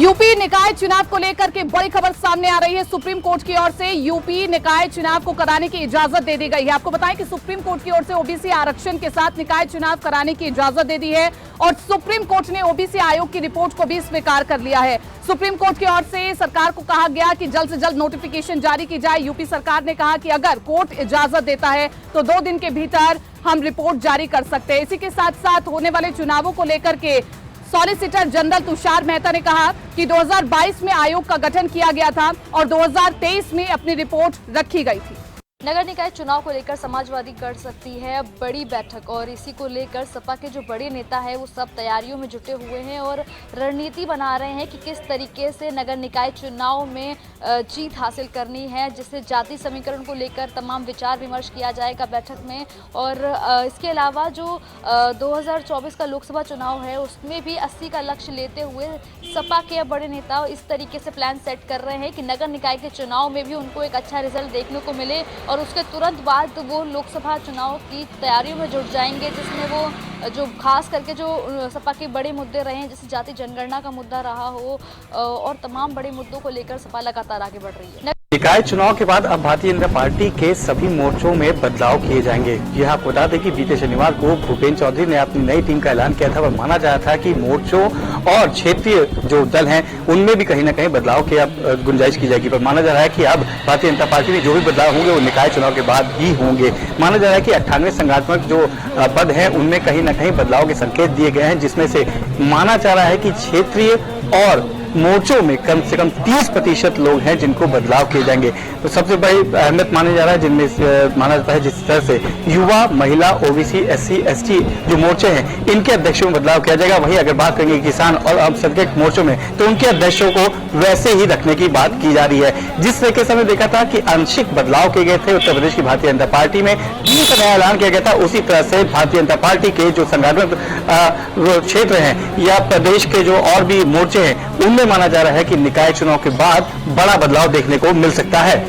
UP निकाय चुनाव को लेकर के बड़ी खबर सामने आ रही है। सुप्रीम कोर्ट की ओर से यूपी निकाय चुनाव को कराने की इजाजत दे दी गई है। आपको बताएं कि सुप्रीम कोर्ट की ओर से ओबीसी आरक्षण के साथ निकाय चुनाव कराने की इजाजत दे दी है और सुप्रीम कोर्ट ने ओबीसी आयोग की रिपोर्ट को भी स्वीकार कर लिया है। सुप्रीम कोर्ट की ओर से सरकार को कहा गया कि जल्द से जल्द नोटिफिकेशन जारी की जाए। यूपी सरकार ने कहा कि अगर कोर्ट इजाजत देता है तो 2 दिन के भीतर हम रिपोर्ट जारी कर सकते हैं। इसी के साथ साथ होने वाले चुनावों को लेकर के सॉलिसिटर जनरल तुषार मेहता ने कहा कि 2022 में आयोग का गठन किया गया था और 2023 में अपनी रिपोर्ट रखी गई थी। नगर निकाय चुनाव को लेकर समाजवादी कर सकती है बड़ी बैठक और इसी को लेकर सपा के जो बड़े नेता है वो सब तैयारियों में जुटे हुए हैं और रणनीति बना रहे हैं कि किस तरीके से नगर निकाय चुनाव में जीत हासिल करनी है, जिससे जाति समीकरण को लेकर तमाम विचार विमर्श किया जाएगा बैठक में। और इसके अलावा जो 2024 का लोकसभा चुनाव है उसमें भी 80 का लक्ष्य लेते हुए सपा के बड़े नेता इस तरीके से प्लान सेट कर रहे हैं कि नगर निकाय के चुनाव में भी उनको एक अच्छा रिजल्ट देखने को मिले और उसके तुरंत बाद वो लोकसभा चुनाव की तैयारियों में जुट जाएंगे, जिसमें वो जो खास करके जो सपा के बड़े मुद्दे रहे हैं जैसे जाति जनगणना का मुद्दा रहा हो और तमाम बड़े मुद्दों को लेकर सपा लगातार आगे बढ़ रही है। निकाय चुनाव के बाद अब भारतीय जनता पार्टी के सभी मोर्चों में बदलाव किए जाएंगे। यह आपको बता दें कि बीते शनिवार को भूपेन्द्र चौधरी ने अपनी नई टीम का ऐलान किया था और माना जा रहा था कि मोर्चों और क्षेत्रीय जो दल हैं उनमें भी कहीं न कहीं बदलाव की अब गुंजाइश की जाएगी। पर माना जा रहा है कि अब भारतीय जनता पार्टी में जो भी बदलाव होंगे वो निकाय चुनाव के बाद ही होंगे। माना जा रहा है कि 98 संगठनात्मक जो पद हैं उनमें कहीं न कहीं बदलाव के संकेत दिए गए हैं, जिसमें से माना जा रहा है कि क्षेत्रीय और मोर्चों में कम से कम 30% लोग हैं जिनको बदलाव किए जाएंगे। तो सबसे बड़ी अहमियत मानी जा रहा है जिनमें माना जाता है जिस तरह से युवा, महिला, ओबीसी, एससी, एसटी जो मोर्चे हैं इनके अध्यक्षों में बदलाव किया जाएगा। वहीं अगर बात करेंगे किसान और अल्पसंख्यक मोर्चों में तो उनके अध्यक्षों को वैसे ही रखने की बात की जा रही है। जिस तरीके से हमने देखा था कि आंशिक बदलाव किए गए थे उत्तर प्रदेश की भारतीय जनता पार्टी में, टीम का नया ऐलान किया गया था, उसी तरह से भारतीय जनता पार्टी के जो संगठन क्षेत्र हैं या प्रदेश के जो और भी मोर्चे हैं उनमें माना जा रहा है कि निकाय चुनाव के बाद बड़ा बदलाव देखने को मिल सकता है।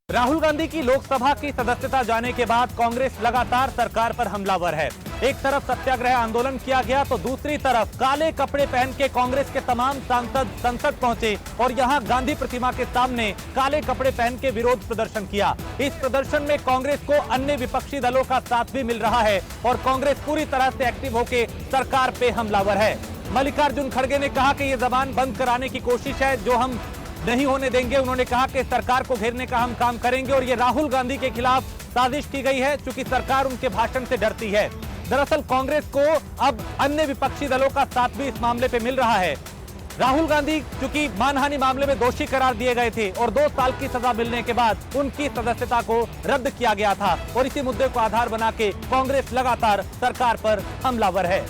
राहुल गांधी की लोकसभा की सदस्यता जाने के बाद कांग्रेस लगातार सरकार पर हमलावर है। एक तरफ सत्याग्रह आंदोलन किया गया तो दूसरी तरफ काले कपड़े पहन के कांग्रेस के तमाम सांसद संसद पहुंचे और यहां गांधी प्रतिमा के सामने काले कपड़े पहन के विरोध प्रदर्शन किया। इस प्रदर्शन में कांग्रेस को अन्य विपक्षी दलों का साथ भी मिल रहा है और कांग्रेस पूरी तरह से एक्टिव होकर सरकार पे हमलावर है। मल्लिकार्जुन खड़गे ने कहा कि ये जबान बंद कराने की कोशिश है जो हम नहीं होने देंगे। उन्होंने कहा कि सरकार को घेरने का हम काम करेंगे और ये राहुल गांधी के खिलाफ साजिश की गई है क्योंकि सरकार उनके भाषण से डरती है। दरअसल कांग्रेस को अब अन्य विपक्षी दलों का साथ भी इस मामले पे मिल रहा है। राहुल गांधी चूंकि मानहानि मामले में दोषी करार दिए गए थे और 2 साल की सजा मिलने के बाद उनकी सदस्यता को रद्द किया गया था और इसी मुद्दे को आधार बना के कांग्रेस लगातार सरकार पर हमलावर है।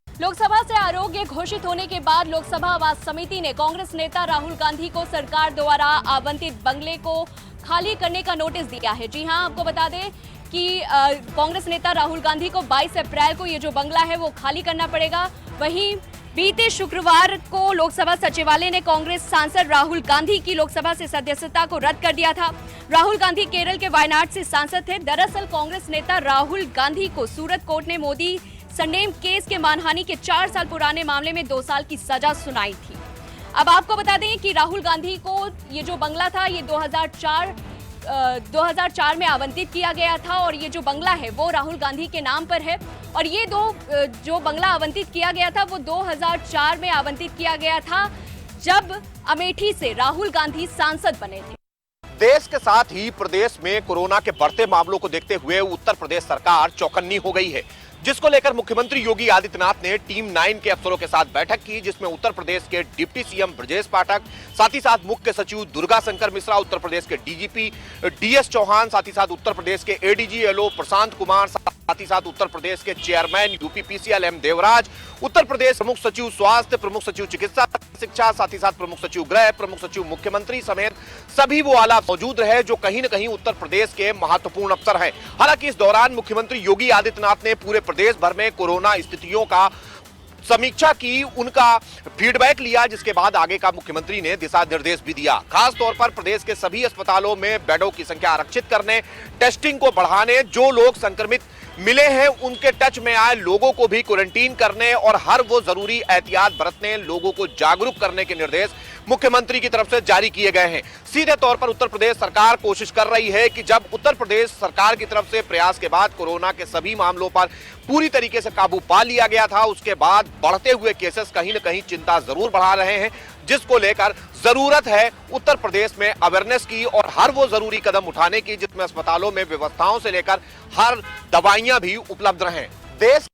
लोकसभा से अयोग्य घोषित होने के बाद लोकसभा आवास समिति ने कांग्रेस नेता राहुल गांधी को सरकार द्वारा आवंटित बंगले को खाली करने का नोटिस दिया है। जी हां, आपको बता दें कि कांग्रेस नेता राहुल गांधी को 22 अप्रैल को ये जो बंगला है वो खाली करना पड़ेगा। वहीं बीते शुक्रवार को लोकसभा सचिवालय ने कांग्रेस सांसद राहुल गांधी की लोकसभा से सदस्यता को रद्द कर दिया था। राहुल गांधी केरल के वायनाड से सांसद थे। दरअसल कांग्रेस नेता राहुल गांधी को सूरत कोर्ट ने मोदी सरनेम केस के मानहानि के 4 साल पुराने मामले में 2 साल की सजा सुनाई थी। अब आपको बता दें कि राहुल गांधी को ये जो बंगला था ये 2004 में आवंटित किया गया था और ये जो बंगला है वो राहुल गांधी के नाम पर है और ये जो बंगला आवंटित किया गया था वो 2004 में आवंटित किया गया था जब अमेठी से राहुल गांधी सांसद बने थे। देश के साथ ही प्रदेश में कोरोना के बढ़ते मामलों को देखते हुए उत्तर प्रदेश सरकार चौकन्नी हो गई है, जिसको लेकर मुख्यमंत्री योगी आदित्यनाथ ने टीम 9 के अफसरों के साथ बैठक की, जिसमें उत्तर प्रदेश के डिप्टी सीएम ब्रजेश पाठक, साथ ही साथ मुख्य सचिव दुर्गा शंकर मिश्रा, उत्तर प्रदेश के डीजीपी डीएस चौहान, साथ ही साथ उत्तर प्रदेश के एडीजी एलओ प्रशांत कुमार, साथ ही साथ उत्तर प्रदेश के chairman UPPCL M Devraj, Uttar Pradesh प्रमुख सचिव स्वास्थ्य, प्रमुख सचिव चिकित्सा शिक्षा, साथ ही साथ प्रमुख सचिव गृह, प्रमुख सचिव मुख्यमंत्री समेत सभी वो आला मौजूद रहे जो कहीं न कहीं उत्तर प्रदेश के महत्वपूर्ण अफसर हैं। हालांकि इस दौरान मुख्यमंत्री योगी आदित्यनाथ ने पूरे प्रदेश भर में कोरोना स्थितियों का समीक्षा की, उनका फीडबैक लिया, जिसके बाद आगे का मुख्यमंत्री ने दिशा निर्देश भी दिया। खास तौर पर प्रदेश के सभी अस्पतालों में बेडों की संख्या आरक्षित करने, टेस्टिंग को बढ़ाने, जो लोग संक्रमित मिले हैं उनके टच में आए लोगों को भी क्वारंटीन करने और हर वो जरूरी एहतियात बरतने, लोगों को जागरूक करने के निर्देश मुख्यमंत्री की तरफ से जारी किए गए हैं। सीधे तौर पर उत्तर प्रदेश सरकार कोशिश कर रही है कि जब उत्तर प्रदेश सरकार की तरफ से प्रयास के बाद कोरोना के सभी मामलों पर पूरी तरीके से काबू पा लिया गया था, उसके बाद बढ़ते हुए केसेस कहीं न कहीं चिंता जरूर बढ़ा रहे हैं, जिसको लेकर जरूरत है उत्तर प्रदेश में अवेयरनेस की और हर वो जरूरी कदम उठाने की जिसमें अस्पतालों में व्यवस्थाओं से लेकर हर दवाइयां भी उपलब्ध रहें। देश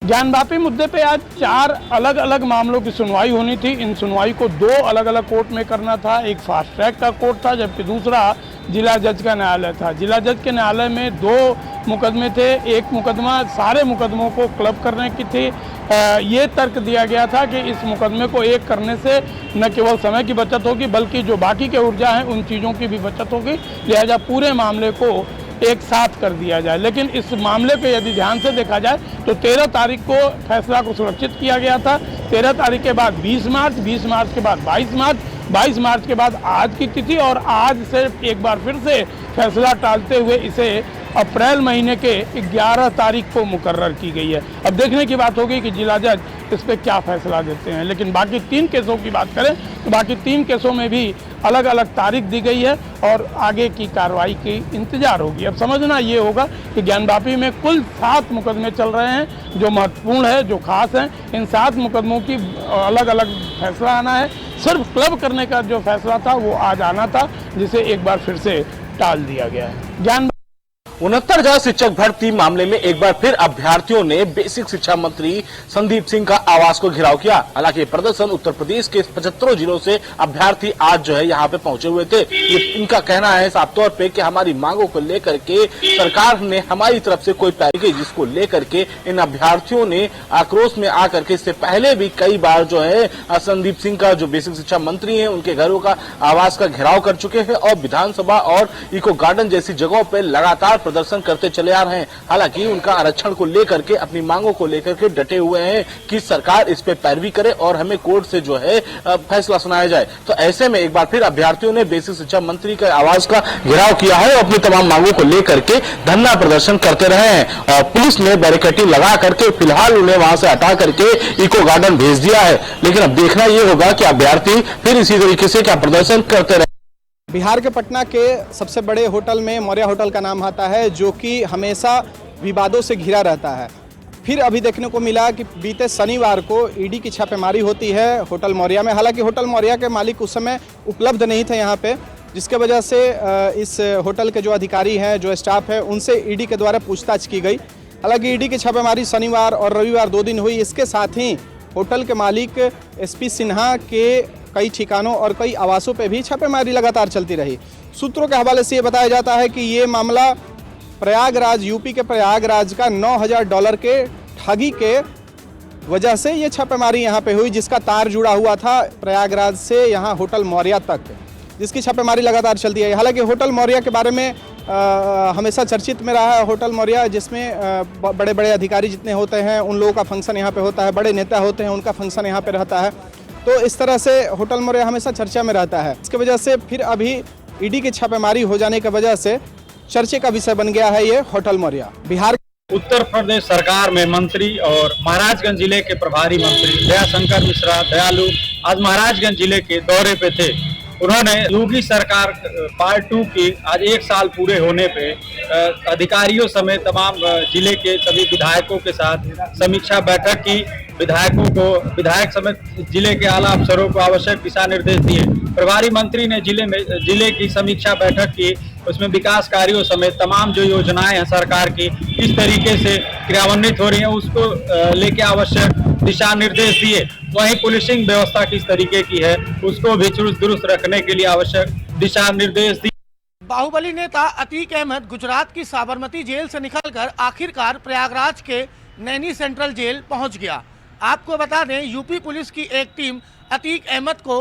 ज्ञानवापी मुद्दे पे आज 4 अलग अलग मामलों की सुनवाई होनी थी। इन सुनवाई को 2 अलग अलग कोर्ट में करना था। एक फास्ट ट्रैक का कोर्ट था, जबकि दूसरा जिला जज का न्यायालय था। जिला जज के न्यायालय में 2 मुकदमे थे। एक मुकदमा सारे मुकदमों को क्लब करने की थी। ये तर्क दिया गया था कि इस मुकदमे को एक करने से न केवल समय की बचत होगी बल्कि जो बाकी के ऊर्जा हैं उन चीज़ों की भी बचत होगी, लिहाजा पूरे मामले को एक साथ कर दिया जाए। लेकिन इस मामले पे यदि ध्यान से देखा जाए तो 13 तारीख को फैसला को सुरक्षित किया गया था। 13 तारीख के बाद 20 मार्च, 20 मार्च के बाद 22 मार्च, 22 मार्च के बाद आज की तिथि और आज से एक बार फिर से फैसला टालते हुए इसे अप्रैल महीने के 11 तारीख को मुकर्रर की गई है। अब देखने की बात होगी कि जिला जज इस पर क्या फैसला देते हैं। लेकिन बाकी 3 केसों की बात करें तो बाकी 3 केसों में भी अलग अलग तारीख दी गई है और आगे की कार्रवाई की इंतजार होगी। अब समझना ये होगा कि ज्ञानवापी में कुल 7 मुकदमे चल रहे हैं जो महत्वपूर्ण है, जो खास हैं। इन 7 मुकदमों की अलग अलग फैसला आना है। सिर्फ क्लब करने का जो फैसला था वो आज आना था, जिसे एक बार फिर से टाल दिया गया है। 69,000 शिक्षक भर्ती मामले में एक बार फिर अभ्यर्थियों ने बेसिक शिक्षा मंत्री संदीप सिंह का आवास को घेराव किया। हालांकि प्रदर्शन उत्तर प्रदेश के 75 जिलों से अभ्यर्थी आज जो है यहाँ पे पहुंचे हुए थे। ये इनका कहना है साफ तौर पे कि हमारी मांगों को लेकर के सरकार ने हमारी तरफ से कोई पैरवी, जिसको लेकर के इन अभ्यर्थियों ने आक्रोश में आकर के इससे पहले भी कई बार जो है संदीप सिंह का जो बेसिक शिक्षा मंत्री है उनके घरों का आवास का घेराव कर चुके हैं और विधानसभा और इको गार्डन जैसी जगहों पर लगातार प्रदर्शन करते चले आ रहे हैं। हालांकि उनका आरक्षण को लेकर के अपनी मांगों को लेकर के डटे हुए हैं कि सरकार इस पे पैरवी करे और हमें कोर्ट से जो है फैसला सुनाया जाए। तो ऐसे में एक बार फिर अभ्यर्थियों ने बेसिक शिक्षा मंत्री के आवास का घेराव किया है और अपनी तमाम मांगों को लेकर के धरना प्रदर्शन करते रहे हैं और पुलिस ने बैरिकेडिंग लगा करके फिलहाल उन्हें वहां से हटा करके इको गार्डन भेज दिया है। लेकिन अब देखना यह होगा कि अभ्यर्थी फिर इसी तरीके से क्या प्रदर्शन करते रहे। बिहार के पटना के सबसे बड़े होटल में मौर्य होटल का नाम आता है, जो कि हमेशा विवादों से घिरा रहता है। फिर अभी देखने को मिला कि बीते शनिवार को ईडी की छापेमारी होती है होटल मौर्य में। हालांकि होटल मौर्य के मालिक उस समय उपलब्ध नहीं थे यहाँ पे, जिसके वजह से इस होटल के जो अधिकारी हैं, जो स्टाफ है, उनसे ईडी के द्वारा पूछताछ की गई। हालांकि ईडी की छापेमारी शनिवार और रविवार 2 दिन हुई। इसके साथ ही होटल के मालिक एसपी सिन्हा के कई ठिकानों और कई आवासों पे भी छापेमारी लगातार चलती रही। सूत्रों के हवाले से ये बताया जाता है कि ये मामला प्रयागराज, यूपी के प्रयागराज का $9,000 के ठगी के वजह से ये छापेमारी यहाँ पे हुई, जिसका तार जुड़ा हुआ था प्रयागराज से यहाँ होटल मौर्य तक, जिसकी छापेमारी लगातार चलती है। हालांकि होटल मौर्य के बारे में हमेशा चर्चित में रहा है होटल मौर्य, जिसमें बड़े बड़े अधिकारी जितने होते हैं उन लोगों का फंक्शन यहाँ पे होता है, बड़े नेता होते हैं उनका फंक्शन यहाँ पे रहता है। तो इस तरह से होटल मौर्य हमेशा चर्चा में रहता है। इसकी वजह से फिर अभी ईडी की छापेमारी हो जाने की वजह से चर्चे का विषय बन गया है ये होटल मौर्य। बिहार उत्तर प्रदेश सरकार में मंत्री और महाराजगंज जिले के प्रभारी मंत्री दयाशंकर मिश्रा दयालु आज महाराजगंज जिले के दौरे पे थे। उन्होंने योगी सरकार पार्ट 2 की आज 1 साल पूरे होने पे अधिकारियों समेत तमाम जिले के सभी विधायकों के साथ समीक्षा बैठक की। विधायक समेत जिले के आला अफसरों को आवश्यक दिशा निर्देश दिए। प्रभारी मंत्री ने जिले की समीक्षा बैठक की, उसमें विकास कार्यों समेत तमाम जो योजनाएं हैं सरकार की किस तरीके से क्रियान्वित हो रही हैं उसको लेके आवश्यक दिशा निर्देश दिए। वहीं पुलिसिंग व्यवस्था किस तरीके की है उसको भी चुस्त दुरुस्त रखने के लिए आवश्यक दिशा निर्देश दिए। बाहुबली नेता अतीक अहमद गुजरात की साबरमती जेल से निकलकर आखिरकार प्रयागराज के नैनी सेंट्रल जेल पहुंच गया। आपको बता दें, यूपी पुलिस की एक टीम अतीक अहमद को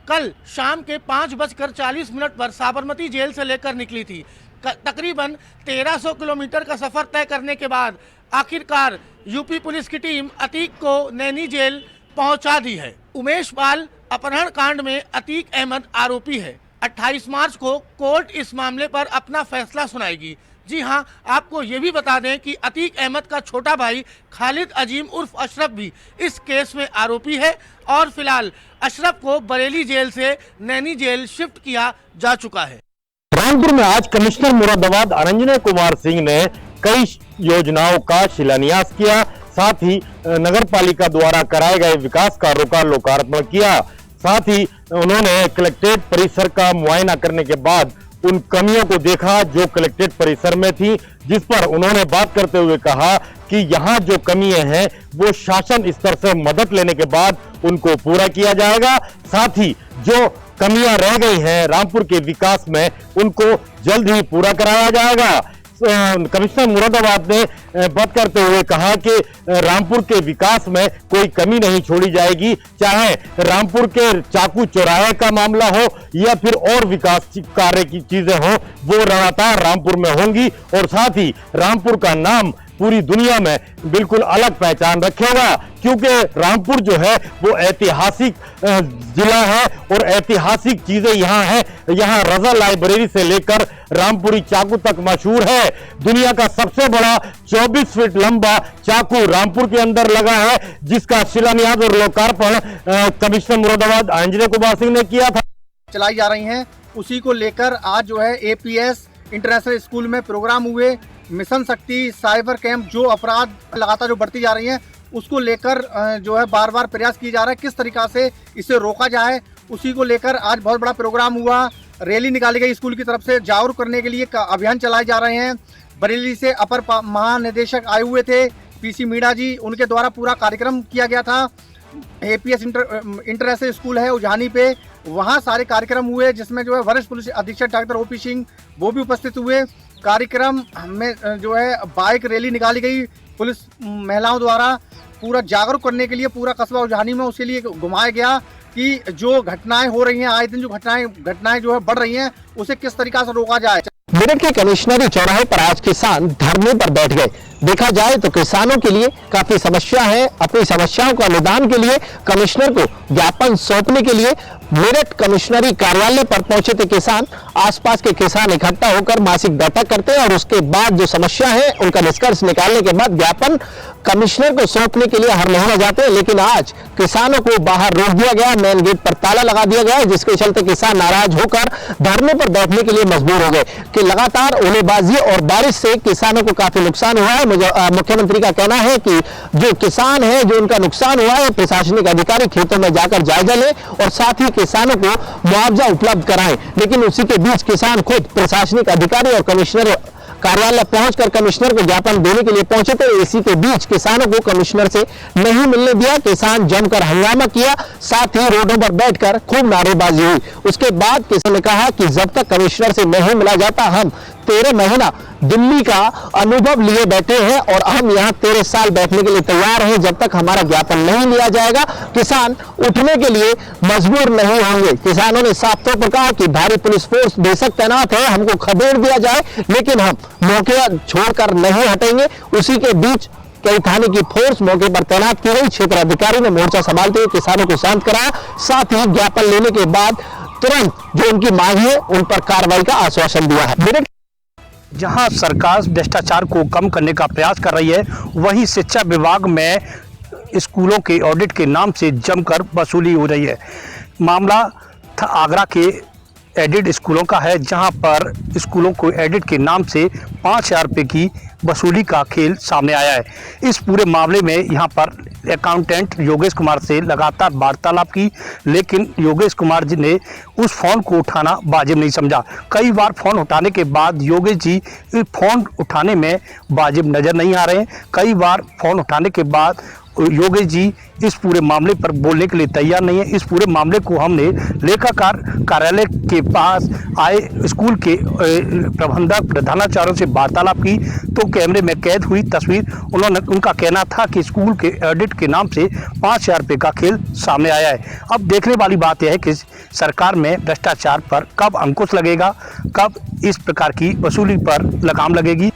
कल शाम के 5:40 पर साबरमती जेल से लेकर निकली थी। तकरीबन 1300 किलोमीटर का सफर तय करने के बाद आखिरकार यूपी पुलिस की टीम अतीक को नैनी जेल पहुंचा दी है। उमेश पाल अपहरण कांड में अतीक अहमद आरोपी है। 28 मार्च को कोर्ट इस मामले पर अपना फैसला सुनाएगी, जी हां, आपको ये भी बता दें कि अतीक अहमद का छोटा भाई खालिद अजीम उर्फ अशरफ भी इस केस में आरोपी है और फिलहाल अशरफ को बरेली जेल से नैनी जेल शिफ्ट किया जा चुका है। रामपुर में आज कमिश्नर मुरादाबाद अरंजन कुमार सिंह ने कई योजनाओं का शिलान्यास किया, साथ ही नगर पालिका द्वारा कराए गए विकास कार्यों का लोकार्पण किया। साथ ही उन्होंने कलेक्ट्रेट परिसर का मुआयना करने के बाद उन कमियों को देखा जो कलेक्ट्रेट परिसर में थी, जिस पर उन्होंने बात करते हुए कहा कि यहाँ जो कमियां हैं वो शासन स्तर से मदद लेने के बाद उनको पूरा किया जाएगा। साथ ही जो कमियां रह गई हैं रामपुर के विकास में उनको जल्द ही पूरा कराया जाएगा। कमिश्नर मुरादाबाद ने बात करते हुए कहा कि रामपुर के विकास में कोई कमी नहीं छोड़ी जाएगी, चाहे रामपुर के चाकू चौराहे का मामला हो या फिर और विकास कार्य की चीजें हो, वो लगातार रामपुर में होंगी और साथ ही रामपुर का नाम पूरी दुनिया में बिल्कुल अलग पहचान रखेगा, क्योंकि रामपुर जो है वो ऐतिहासिक जिला है और ऐतिहासिक चीजें यहाँ हैं। यहाँ रजा लाइब्रेरी से लेकर रामपुरी चाकू तक मशहूर है। दुनिया का सबसे बड़ा 24 फीट लंबा चाकू रामपुर के अंदर लगा है, जिसका शिलान्यास और लोकार्पण कमिश्नर मुरादाबाद अरंजन कुमार सिंह ने किया था। चलाई जा रही हैं, उसी को लेकर आज जो है APS इंटरनेशनल स्कूल में प्रोग्राम हुए। मिशन शक्ति, साइबर कैंप, जो अपराध लगातार जो बढ़ती जा रही हैं उसको लेकर जो है बार बार प्रयास किया जा रहा है किस तरीका से इसे रोका जाए। उसी को लेकर आज बहुत बड़ा प्रोग्राम हुआ, रैली निकाली गई स्कूल की तरफ से, जागरूक करने के लिए अभियान चलाए जा रहे हैं। बरेली से अपर महानिदेशक आए हुए थे PC मीणा जी, उनके द्वारा पूरा कार्यक्रम किया गया था। APS इंटरनेशनल स्कूल है उजानी पे, वहाँ सारे कार्यक्रम हुए जिसमें जो है वरिष्ठ पुलिस अधीक्षक डॉक्टर OP सिंह वो भी उपस्थित हुए। कार्यक्रम में जो है बाइक रैली निकाली गई पुलिस महिलाओं द्वारा, पूरा जागरूक करने के लिए पूरा कस्बा उजानी में उसके लिए घुमाया गया कि जो घटनाएं हो रही हैं, आए दिन जो घटनाएं जो है बढ़ रही हैं, उसे किस तरीका से रोका जाए। मेरठ के कमिश्नरी चौराहे पर आज किसान धरने पर बैठ गए। देखा जाए तो किसानों के लिए काफी समस्या है। अपनी समस्याओं का निदान के लिए कमिश्नर को ज्ञापन सौंपने के लिए मेरठ कमिश्नरी कार्यालय पर पहुंचे थे किसान। आसपास के किसान इकट्ठा होकर मासिक बैठक करते हैं और उसके बाद जो समस्या है उनका निष्कर्ष निकालने के बाद ज्ञापन कमिश्नर को सौंपने के लिए हर महीना जाते हैं। लेकिन आज किसानों को बाहर रोक दिया गया, मेन गेट पर ताला लगा दिया गया, जिसके चलते किसान नाराज होकर धरने पर बैठने के लिए मजबूर हो गए कि लगातार ओलेबाजी और बारिश से किसानों को काफी नुकसान हुआ है। मुख्यमंत्री का कहना है कि जो किसान है, जो उनका नुकसान हुआ है, प्रशासनिक अधिकारी खेतों में जाकर जायजा लें और साथ ही किसानों को मुआवजा उपलब्ध कराएं। लेकिन उसी के बीच किसान खुद प्रशासनिक अधिकारी और कमिश्नर कार्यालय पहुंचकर कमिश्नर को ज्ञापन देने के लिए पहुंचे थे। इसी के बीच किसानों को कमिश्नर से नहीं मिलने दिया, किसान जमकर हंगामा किया, साथ ही रोडों पर बैठकर खूब नारेबाजी हुई। उसके बाद किसान ने कहा कि जब तक कमिश्नर से नहीं मिला जाता हम 13 महीना दिल्ली का अनुभव लिए बैठे हैं और हम यहाँ 13 साल बैठने के लिए तैयार हैं। जब तक हमारा ज्ञापन नहीं लिया जाएगा किसान उठने के लिए मजबूर नहीं होंगे। किसानों ने साफ तौर पर कहा कि भारी पुलिस फोर्स बेशक तैनात है, हमको खदेड़ दिया जाए, लेकिन हम मौके छोड़कर नहीं हटेंगे। उसी के बीच कई थाने की फोर्स मौके पर तैनात की गई। क्षेत्र अधिकारी ने मोर्चा संभालते हुए किसानों को शांत कराया, साथ ही ज्ञापन लेने के बाद तुरंत जो उनकी मांग है उन पर कार्रवाई का आश्वासन दिया है। जहां सरकार भ्रष्टाचार को कम करने का प्रयास कर रही है, वहीं शिक्षा विभाग में स्कूलों के ऑडिट के नाम से जमकर वसूली हो रही है। मामला आगरा के एडिड स्कूलों का है, जहां पर स्कूलों को एडिड के नाम से 5,000 रुपये की वसूली का खेल सामने आया है। इस पूरे मामले में यहां पर अकाउंटेंट योगेश कुमार से लगातार वार्तालाप की, लेकिन योगेश कुमार जी ने उस फ़ोन को उठाना वाजिब नहीं समझा। कई बार फ़ोन उठाने के बाद योगेश जी फ़ोन उठाने में वाजिब नज़र नहीं आ रहे हैं। कई बार फ़ोन उठाने के बाद योगेश जी इस पूरे मामले पर बोलने के लिए तैयार नहीं है। इस पूरे मामले को हमने लेखाकार कार्यालय के पास आए स्कूल के प्रबंधक प्रधानाचार्यों से वार्तालाप की तो कैमरे में कैद हुई तस्वीर उनका कहना था कि स्कूल के ऑडिट के नाम से 5,000 रुपये का खेल सामने आया है। अब देखने वाली बात यह है कि सरकार में भ्रष्टाचार पर कब अंकुश लगेगा, कब इस प्रकार की वसूली पर लगाम लगेगी।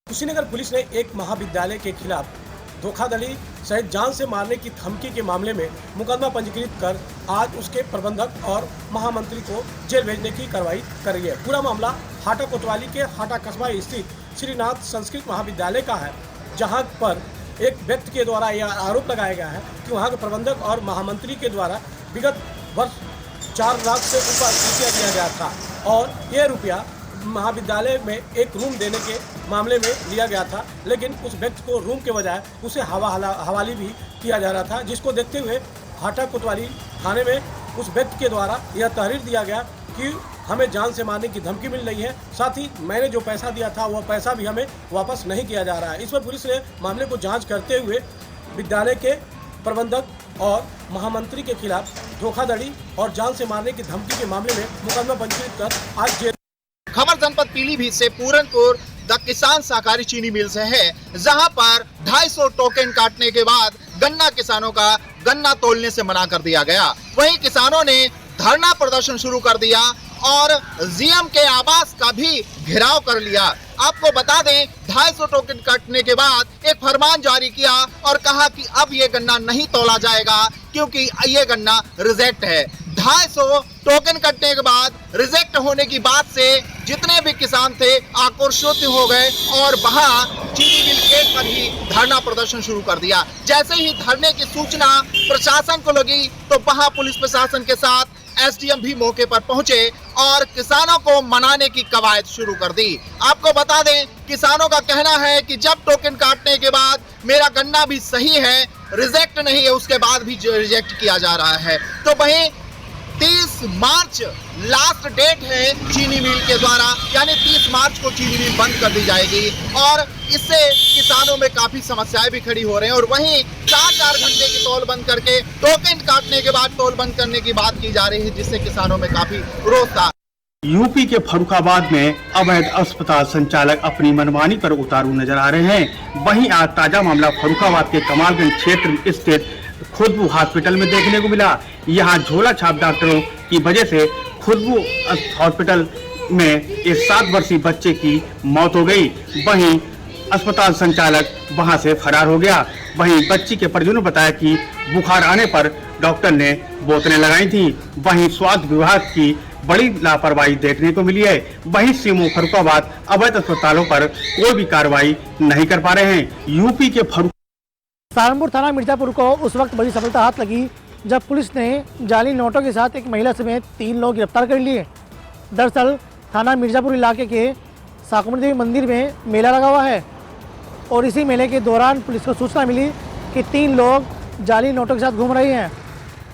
कुशीनगर पुलिस ने एक महाविद्यालय के खिलाफ धोखाधड़ी सहित जान से मारने की धमकी के मामले में मुकदमा पंजीकृत कर आज उसके प्रबंधक और महामंत्री को जेल भेजने की कार्रवाई कर रही है। पूरा मामला हाटा कोतवाली के हाटा कस्बा स्थित श्रीनाथ संस्कृत महाविद्यालय का है, जहां पर एक व्यक्ति के द्वारा यह आरोप लगाया गया है कि वहां के प्रबंधक और महामंत्री के द्वारा विगत वर्ष 4 लाख से ऊपर रुपया दिया गया था और यह रुपया महाविद्यालय में एक रूम देने के मामले में लिया गया था, लेकिन उस व्यक्ति को रूम के बजाय उसे हवाली भी किया जा रहा था, जिसको देखते हुए हाटा कोतवाली थाने में उस व्यक्ति के द्वारा यह तहरीर दिया गया कि हमें जान से मारने की धमकी मिल रही है, साथ ही मैंने जो पैसा दिया था वह पैसा भी हमें वापस नहीं किया जा रहा है। इस पर पुलिस ने मामले को जांच करते हुए विद्यालय के प्रबंधक और महामंत्री के खिलाफ धोखाधड़ी और जान से मारने की धमकी के मामले में मुकदमा पंजीकृत कर आज जेल। खबर जनपद पीलीभीत से पूरनपुर द किसान सहकारी चीनी मिल से है, जहां पर 250 टोकन काटने के बाद गन्ना किसानों का गन्ना तोलने से मना कर दिया गया। वहीं किसानों ने धरना प्रदर्शन शुरू कर दिया और जीएम के आवास का भी घेराव कर लिया। आपको बता दें, 250 टोकन काटने के बाद एक फरमान जारी किया और कहा कि अब ये गन्ना नहीं तोला जाएगा क्योंकि ये गन्ना रिजेक्ट है। 250 टोकन कटने के बाद रिजेक्ट होने की बात से जितने भी किसान थे आक्रोशित हो गए और वहां चीनी मिल गेट पर ही धरना प्रदर्शन शुरू कर दिया। जैसे ही धरने की सूचना प्रशासन को लगी तो वहां पुलिस प्रशासन के साथ एसडीएम भी मौके पर पहुंचे और किसानों को मनाने की कवायद शुरू कर दी। आपको बता दें, किसानों का कहना है कि जब टोकन काटने के बाद मेरा गन्ना भी सही है, रिजेक्ट नहीं है, उसके बाद भी रिजेक्ट किया जा रहा है। तो वहीं 30 मार्च लास्ट डेट है चीनी मिल के द्वारा, यानी 30 मार्च को चीनी मिल बंद कर दी जाएगी और इससे किसानों में काफी समस्याएं भी खड़ी हो रही हैं। और वहीं 4-4 घंटे की टोल बंद करके टोकन काटने के बाद टोल बंद करने की बात की जा रही है, जिससे किसानों में काफी रोष था। यूपी के फर्रुखाबाद में अवैध अस्पताल संचालक अपनी मनमानी पर उतारू नजर आ रहे हैं। वहीं आज ताजा मामला फर्रुखाबाद के कमालगंज क्षेत्र स्थित खुशबू हॉस्पिटल में देखने को मिला। यहाँ झोला छाप डॉक्टरों की वजह से खुशबू हॉस्पिटल में एक 7 वर्षीय बच्चे की मौत हो गई। वहीं अस्पताल संचालक वहां से फरार हो गया। वहीं बच्ची के परिजनों ने बताया कि बुखार आने पर डॉक्टर ने बोतलें लगाई थी। वहीं स्वास्थ्य विभाग की बड़ी लापरवाही देखने को मिली है। वहीं सीएमओ फर्रुखाबाद अवैध अस्पतालों पर कोई भी कार्रवाई नहीं कर पा रहे हैं। यूपी के सहारनपुर थाना मिर्जापुर को उस वक्त बड़ी सफलता हाथ लगी जब पुलिस ने जाली नोटों के साथ एक महिला समेत 3 लोग गिरफ्तार कर लिए। दरअसल थाना मिर्जापुर इलाके के साकुमरी देवी मंदिर में मेला लगा हुआ है और इसी मेले के दौरान पुलिस को सूचना मिली कि 3 लोग जाली नोटों के साथ घूम रहे हैं।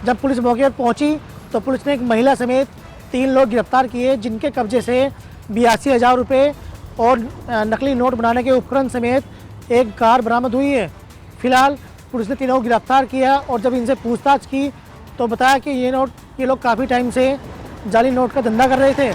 जब पुलिस मौके पर पहुंची तो पुलिस ने एक महिला समेत 3 लोग गिरफ्तार किए, जिनके कब्जे से 82,000 रुपये और नकली नोट बनाने के उपकरण समेत एक कार बरामद हुई है। फिलहाल पुलिस ने तीनों को गिरफ्तार किया और जब इनसे पूछताछ की तो बताया कि ये लोग काफ़ी टाइम से जाली नोट का धंधा कर रहे थे।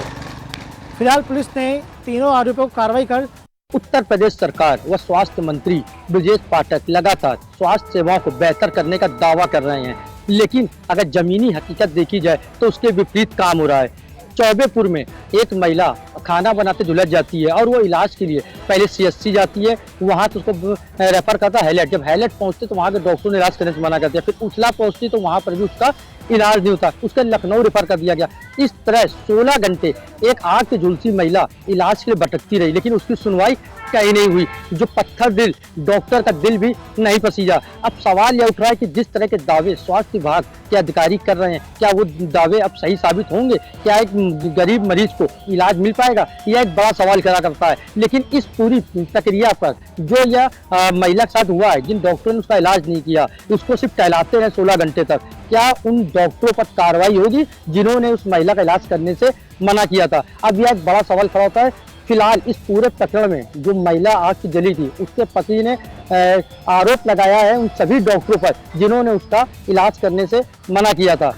फिलहाल पुलिस ने तीनों आरोपियों को कार्रवाई कर। उत्तर प्रदेश सरकार व स्वास्थ्य मंत्री ब्रजेश पाठक लगातार स्वास्थ्य सेवाओं को बेहतर करने का दावा कर रहे हैं, लेकिन अगर जमीनी हकीकत देखी जाए तो उसके विपरीत काम हो रहा है। चौबेपुर में एक महिला खाना बनाते झुलस जाती है और वो इलाज के लिए पहले CSC जाती है, वहाँ तो उसको रेफर करता है हैलेट। जब हैलेट पहुँचते तो वहाँ के डॉक्टर ने इलाज करने से मना कर दिया। फिर उछला पहुँचती तो वहाँ पर भी उसका इलाज नहीं होता, उसका लखनऊ रेफर कर दिया गया। इस तरह 16 घंटे एक आग की झुलसी महिला इलाज के लिए भटकती रही, लेकिन उसकी सुनवाई कहीं नहीं हुई। जो पत्थर दिल डॉक्टर का दिल भी नहीं पसीजा। अब सवाल यह उठ रहा है कि जिस तरह के दावे स्वास्थ्य विभाग के अधिकारी कर रहे हैं, क्या वो दावे अब सही साबित होंगे? क्या एक गरीब मरीज को इलाज मिल पाएगा? यह एक बड़ा सवाल खड़ा करता है। लेकिन इस पूरी प्रक्रिया पर जो यह महिला के साथ हुआ है, जिन डॉक्टरों ने उसका इलाज नहीं किया, उसको सिर्फ टहलाते रहे 16 घंटे तक, क्या उन डॉक्टरों पर कार्रवाई होगी जिन्होंने उस महिला का इलाज करने से मना किया था? अब यह एक बड़ा सवाल खड़ा होता है। फिलहाल इस पूरे प्रकरण में जो महिला आग की जली थी, उसके पति ने आरोप लगाया है उन सभी डॉक्टरों पर जिन्होंने उसका इलाज करने से मना किया था।